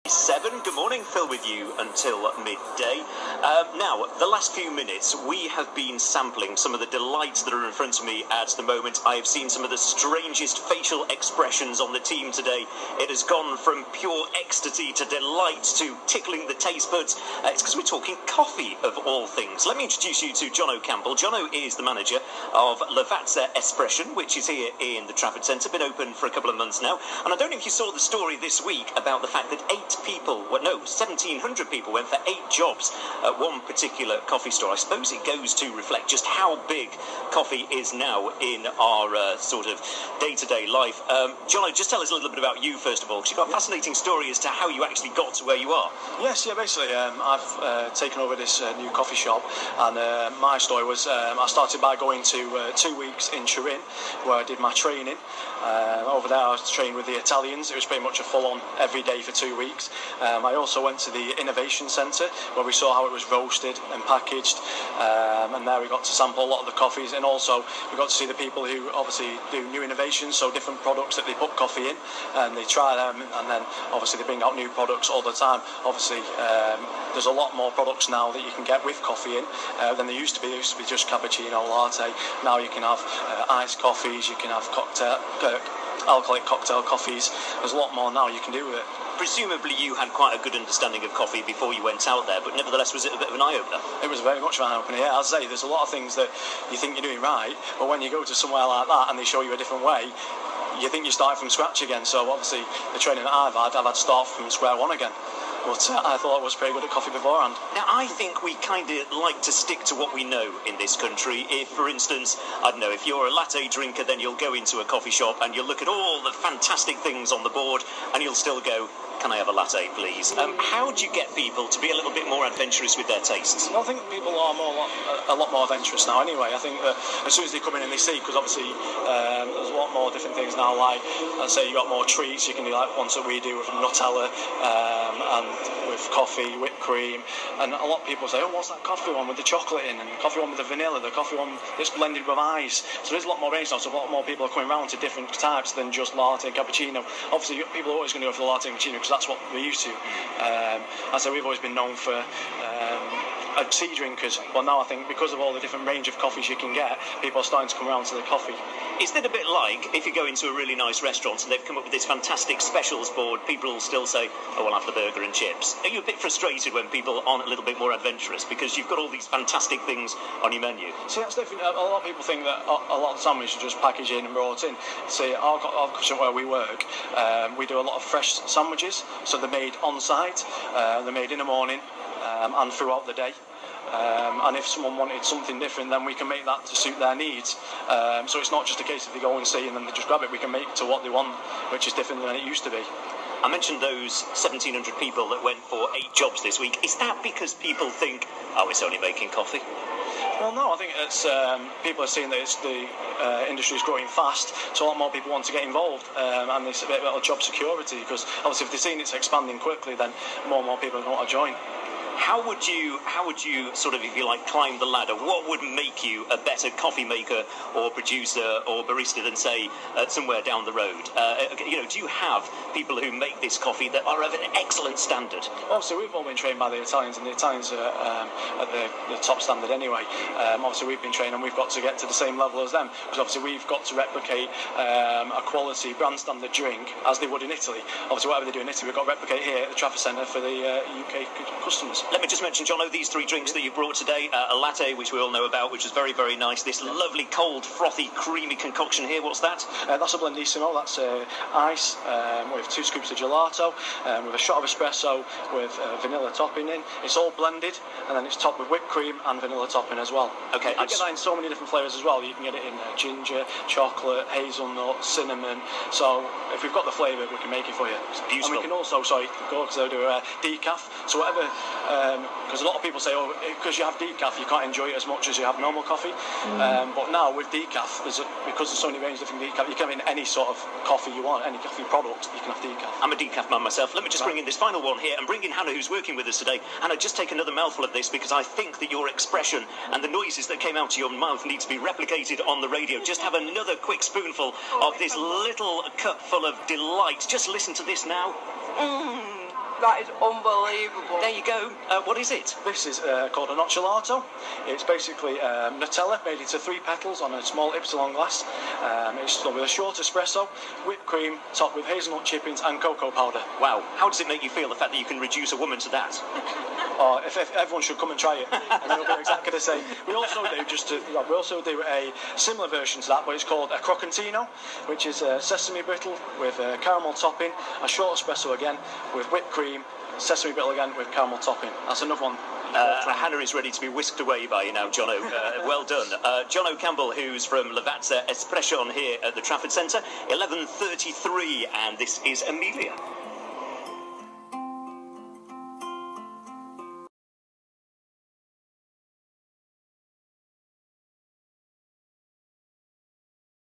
7. Good morning, Phil with you until midday. Now, the last few minutes, we have been sampling some of the delights that are in front of me at the moment. I have seen some of the strangest facial expressions on the team today. It has gone from pure ecstasy to delight to tickling the taste buds. It's because we're talking coffee, of all things. Let me introduce you to Jono Campbell. Jono is the manager of LAVAZZA Espressio, which is here in the Trafford Centre. Been open for a couple of months now. And I don't know if you saw the story this week about the fact that 1,700 people went for 8 jobs at one particular coffee store. I suppose it goes to reflect just how big coffee is now in our sort of day-to-day life. Jono, just tell us a little bit about you, first of all, because you've got a fascinating story as to how you actually got to where you are. Yes, basically, I've taken over this new coffee shop, and my story was I started by going to 2 weeks in Turin, where I did my training. Over there, I was trained with the Italians. It was pretty much a full-on every day for 2 weeks. I also went to the Innovation Centre, where we saw how it was roasted and packaged, and there we got to sample a lot of the coffees, and also we got to see the people who obviously do new innovations, so different products that they put coffee in, and they try them, and then obviously they bring out new products all the time. Obviously, there's a lot more products now that you can get with coffee in than there used to be. There used to be just cappuccino, latte. Now you can have iced coffees, you can have alcoholic cocktail coffees. There's a lot more now you can do with it. Presumably you had quite a good understanding of coffee before you went out there, but nevertheless, was it a bit of an eye-opener? It was very much of an eye-opener, yeah. I'd say there's a lot of things that you think you're doing right, but when you go to somewhere like that and they show you a different way, you think you're starting from scratch again. So obviously the training that I've had to start from square one again. But I thought I was pretty good at coffee beforehand. Now, I think we kind of like to stick to what we know in this country. If, for instance, I don't know, if you're a latte drinker, then you'll go into a coffee shop and you'll look at all the fantastic things on the board and you'll still go, can I have a latte, please? How do you get people to be a little bit more adventurous with their tastes? Well, I think people are a lot more adventurous now anyway. I think that as soon as they come in and they see, because obviously there's a lot more different things now, like, let's say you got more treats, you can do like ones that we do with Nutella and with coffee, whipped cream, and a lot of people say, oh, what's that coffee one with the chocolate in, and the coffee one with the vanilla, the coffee one that's blended with ice. So there's a lot more range now, so a lot more people are coming around to different types than just latte and cappuccino. Obviously, people are always going to go for the latte and cappuccino because that's what we're used to. I say we've always been known for tea drinkers, but now I think because of all the different range of coffees you can get, people are starting to come around to the coffee. Is that a bit like if you go into a really nice restaurant and they've come up with this fantastic specials board, people will still say, oh, I'll have the burger and chips? Are you a bit frustrated when people aren't a little bit more adventurous because you've got all these fantastic things on your menu? See, that's definitely, a lot of people think that a lot of sandwiches are just packaged in and brought in. See, our shop where we work, we do a lot of fresh sandwiches, so they're made on site, they're made in the morning and throughout the day. And if someone wanted something different, then we can make that to suit their needs. So it's not just a case of they go and see and then they just grab it. We can make it to what they want, which is different than it used to be. I mentioned those 1,700 people that went for 8 jobs this week. Is that because people think, oh, it's only making coffee? Well, no, I think it's people are seeing that the industry is growing fast, so a lot more people want to get involved, and there's a bit of job security, because obviously if they're seeing it's expanding quickly, then more and more people want to join. How would you sort of, if you like, climb the ladder? What would make you a better coffee maker or producer or barista than, say, somewhere down the road? Do you have people who make this coffee that are of an excellent standard? Obviously, we've all been trained by the Italians, and the Italians are at the top standard anyway. Obviously, we've been trained, and we've got to get to the same level as them, because obviously we've got to replicate a quality brand standard drink as they would in Italy. Obviously, whatever they do in Italy, we've got to replicate here at the Trafford Centre for the UK customers. Let me just mention, Jono, these 3 drinks that you brought today. A latte, which we all know about, which is very, very nice. This lovely, cold, frothy, creamy concoction here. What's that? That's a blendissimo. That's ice with 2 scoops of gelato, with a shot of espresso, with vanilla topping in. It's all blended, and then it's topped with whipped cream and vanilla topping as well. Okay. You can get that in so many different flavours as well. You can get it in ginger, chocolate, hazelnut, cinnamon. So if we've got the flavour, we can make it for you. It's beautiful. And we can also, because they do decaf. So whatever. Because a lot of people say, oh, because you have decaf, you can't enjoy it as much as you have normal coffee. But now with decaf, because there's so many ranges of different decaf, you can have in any sort of coffee you want, any coffee product, you can have decaf. I'm a decaf man myself. Let me just bring in this final one here and bring in Hannah, who's working with us today. Hannah, just take another mouthful of this, because I think that your expression and the noises that came out of your mouth need to be replicated on the radio. Just have another quick spoonful of this little cup full of delight. Just listen to this now. That is unbelievable. There you go. What is it? This is called a nocciolato. It's basically Nutella made into 3 petals on a small Ypsilon glass. It's done with a short espresso, whipped cream, topped with hazelnut chippings and cocoa powder. Wow. How does it make you feel, the fact that you can reduce a woman to that? Oh, if everyone should come and try it, and it'll be exactly the same. We also do a similar version to that, but it's called a crocantino, which is sesame brittle with caramel topping, a short espresso again with whipped cream, sesame brittle again with caramel topping. That's another one. Hannah is ready to be whisked away by you now, Jono. Well done. Jono Campbell, who's from LAVAZZA Espressio here at the Trafford Centre, 11:33, and this is Amelia.